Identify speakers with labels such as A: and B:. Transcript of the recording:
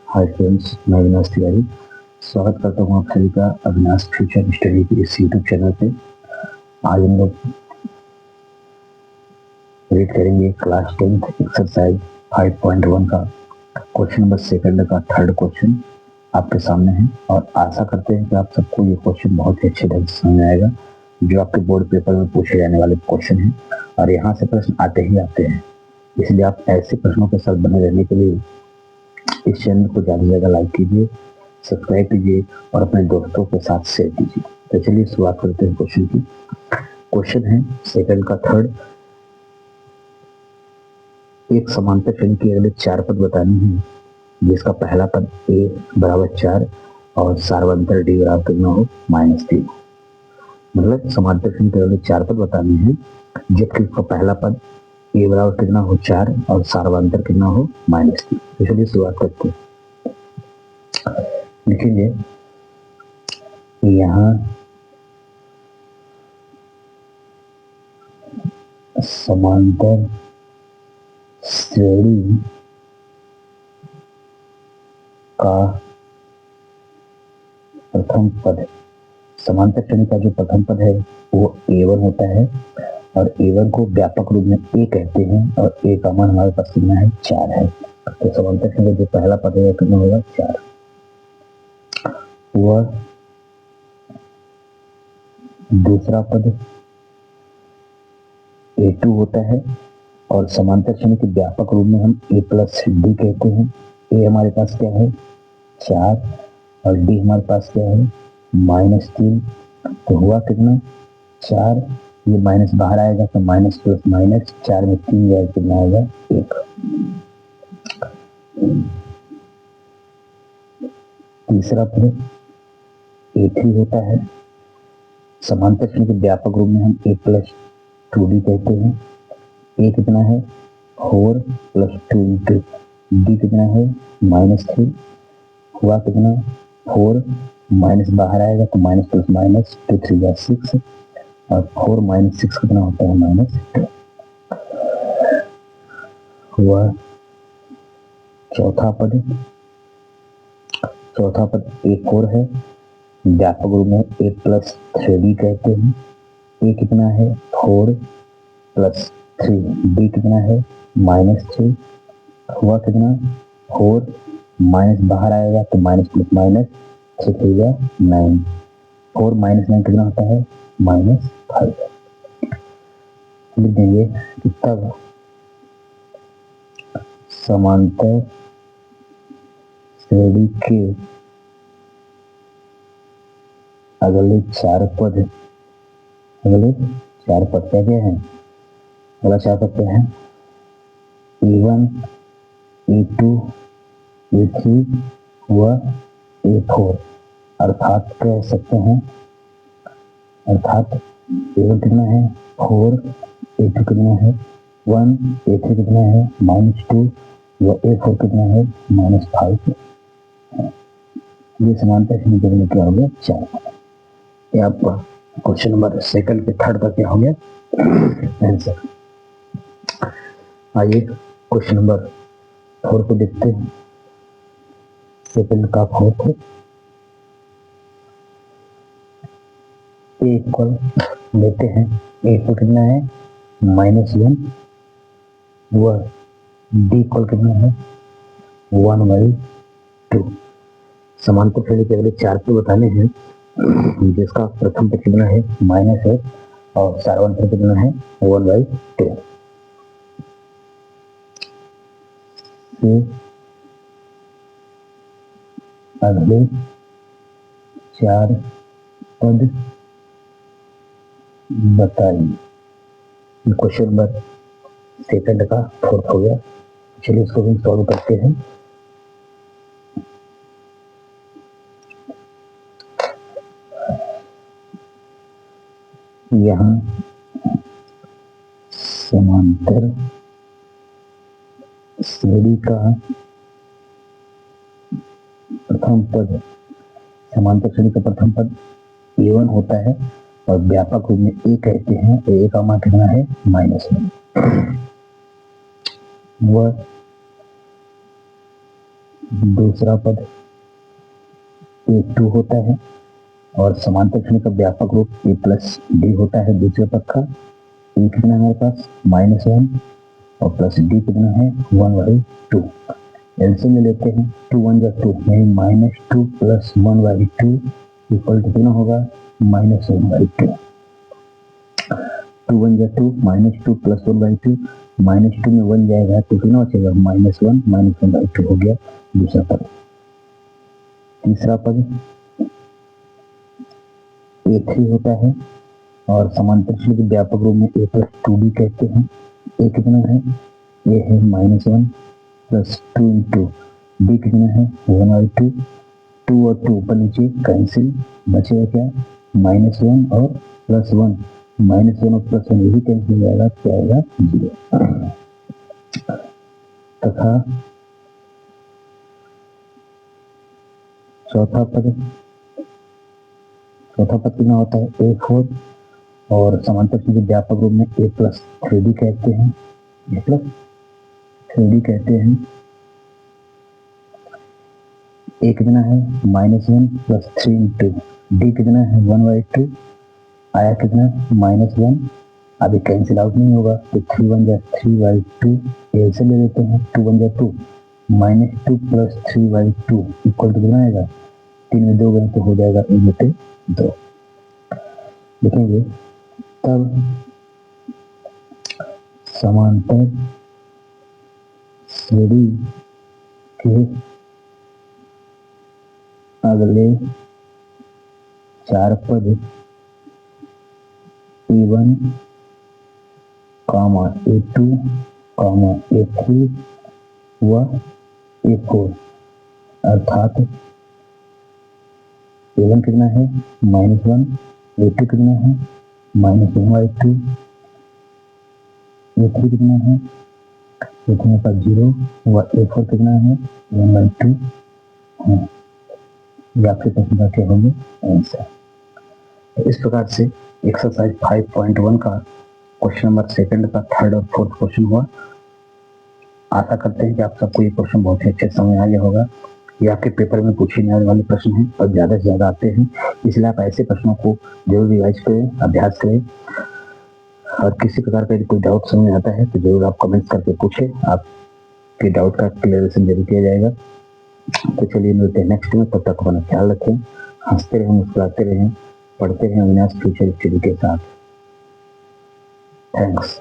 A: Hi friends, मैं अविनाश तिवारी स्वागत करता हूँ आप सभी का अविनाश फ्यूचर स्टडी के इस यूट्यूब चैनल पे। आज हम लोग रीड करेंगे क्लास 10th एक्सरसाइज 5.1 का क्वेश्चन नंबर सेकंड का थर्ड क्वेश्चन आपके सामने है और आशा करते हैं कि आप सबको ये क्वेश्चन बहुत ही अच्छे ढंग से समझ आएगा, जो आपके बोर्ड पेपर में पूछे जाने वाले क्वेश्चन है और यहाँ से प्रश्न आते ही आते हैं। इसलिए आप ऐसे प्रश्नों के साथ बने रहने के लिए इस चैनल को ज़्यादा से ज़्यादा लाइक कीजिए, सब्सक्राइब कीजिए और अपने दोस्तों के साथ शेयर कीजिए। तो चलिए शुरुआत करते हैं क्वेश्चन की। क्वेश्चन है सेकंड का थर्ड। एक समांतर श्रेणी के अगले 4 पद बताने हैं, जिसका पहला पद a बराबर 4 और सार्वंतर d बराबर कितना हो -3। मतलब समांतर श्रेणी के अगले 4 पद बताने हैं, जबकि उसका पहला पद a बराबर कितना हो 4 और सार्वंतर कितना हो -3। तो चलिए शुरुआत करते हैं। लिखेंगे यहाँ समांतर श्रेणी का प्रथम पद, समांतर श्रेणी का जो प्रथम पद है वो a1 होता है और a1 को व्यापक रूप में a कहते हैं और a का मान हमारे पास कितना है 4 है। तो समांतर श्रेणी का जो पहला पद है कितना होगा 4। वह दूसरा पद a2 होता है और समांतर श्रेणी के व्यापक रूप में हम a प्लस डी कहते हैं। a हमारे पास क्या है 4 और d हमारे पास क्या है -3। तो हुआ कितना 4, ये माइनस बाहर आएगा तो माइनस प्लस माइनस 4 में 3 जाएगा कितना आएगा 1। तीसरा पद a3 होता है, समांतर श्रेणी के व्यापक रूप में हम a प्लस 2d कहते हैं। a कितना है 4 प्लस 2 इंटू d कितना है -3। हुआ कितना 4, माइनस बाहर आएगा तो माइनस प्लस माइनस 2 3 या 6 और 4 माइनस 6 कितना होता है -2। हुआ चौथा पद एक और है, व्यापक रूप में a प्लस 3d कहते हैं। a कितना है 4 प्लस 3, d कितना है -3। हुआ कितना 4, माइनस बाहर आएगा तो माइनस प्लस माइनस 6 3 या 9, 4 माइनस 9 कितना होता है -5। लिख देंगे कि तब समांतर श्रेणी के अगले 4 पद क्या क्या है, अगला 4 पद क्या है a1 a2 a3 व a4। अर्थात कह सकते हैं, अर्थात a1 कितना है 4, a2 कितना है 1, a3 कितना है -2 व a4 कितना है -5। ये समांतर श्रेणी के लिए क्या हो गया 4। ये आपका क्वेश्चन नंबर सेकंड के थर्ड का क्या हो गया आंसर। आइए क्वेश्चन नंबर 4 को देखते हैं। सेकंड का फोर्थ ए इक्वल लेते हैं, ए इक्वल कितना है -1 व डी इक्वल कितना है 1/2। समांतर श्रेणी के अगले 4 को बताने हैं, जिसका प्रथम पद कितना है -1 और सार्वंतर कितना है 1/2। अगले 4 पद बताइए। क्वेश्चन नंबर सेकंड का फोर्थ हो गया। चलिए इसको भी सॉल्व करते हैं। यहाँ समांतर श्रेणी का प्रथम पद, समांतर श्रेणी का प्रथम पद a1 होता है और व्यापक रूप में a कहते हैं। a का मान कितना है -1 व दूसरा पद A2 होता है और समांतर श्रेणी का व्यापक रूप A प्लस डी होता है दूसरे पद का। ए कितना है हमारे पास -1 और प्लस डी कितना है 1/2। एलसीएम ले लेते हैं 2 1 जा 2 यानी -2 प्लस 1/2 इक्वल टू कितना होगा -1/2। 2 1 जा 2 -2 प्लस 1/2 -2 में 1 जाएगा तो कितना बचेगा -1 -1/2 हो गया दूसरा पद। तीसरा पद A3 होता है और समांतर श्रेणी के व्यापक रूप में A प्लस 2B कहते हैं। A कितना है A है -1 प्लस 2 इंटू B कितना है 1/2। 2 और 2 ऊपर नीचे कैंसिल बचेगा क्या -1 और +1 -1 और +1 ये भी कैंसिल हो जाएगा क्या आएगा 0 तथा चौथा पद कितना होता है A4 और समांतर श्रेणी के व्यापक रूप में A प्लस 3D कहते हैं। A प्लस 3D कहते हैं। A कितना है -1 प्लस 3 इंटू D कितना है 1/2 आया कितना -1 अभी कैंसिल आउट नहीं होगा तो 3 1 जा 3/2 एल से ले लेते हैं 2 1 जा 2 -2 प्लस 3/2 इक्वल टू कितना आएगा 3 में 2 गए तो हो जाएगा 1/2। देखेंगे तब समांतर श्रेणी के अगले 4 पद A1, A2, A3 व A4 अर्थात A1 कितना है -1, A2 कितना है -1/2, A3 कितना है कितने का 0 व A4 कितना है 1/2 है। ये आपके प्रश्न का क्या होंगे आंसर। इस प्रकार से एक्सरसाइज 5.1 का क्वेश्चन नंबर 2 का 3rd और 4th क्वेश्चन हुआ। आशा करते हैं कि आप सबको ये क्वेश्चन बहुत ही अच्छे समझ आ गया होगा। ये आपके पेपर में पूछे जाने वाले प्रश्न हैं और ज़्यादा से ज़्यादा आते हैं, इसलिए आप ऐसे प्रश्नों को जरूर रिवाइज करें, अभ्यास करें। और किसी प्रकार का यदि कोई डाउट समझ आता है तो जरूर आप कमेंट्स करके पूछें, आपके डाउट का क्लियरेशन जरूर किया जाएगा। तो चलिए मिलते हैं नेक्स्ट में, तब तक अपना ख्याल रखें, हंसते रहें, मुस्कुराते रहें, पढ़ते रहें अविनाश फ्यूचर स्टडी के साथ। थैंक्स।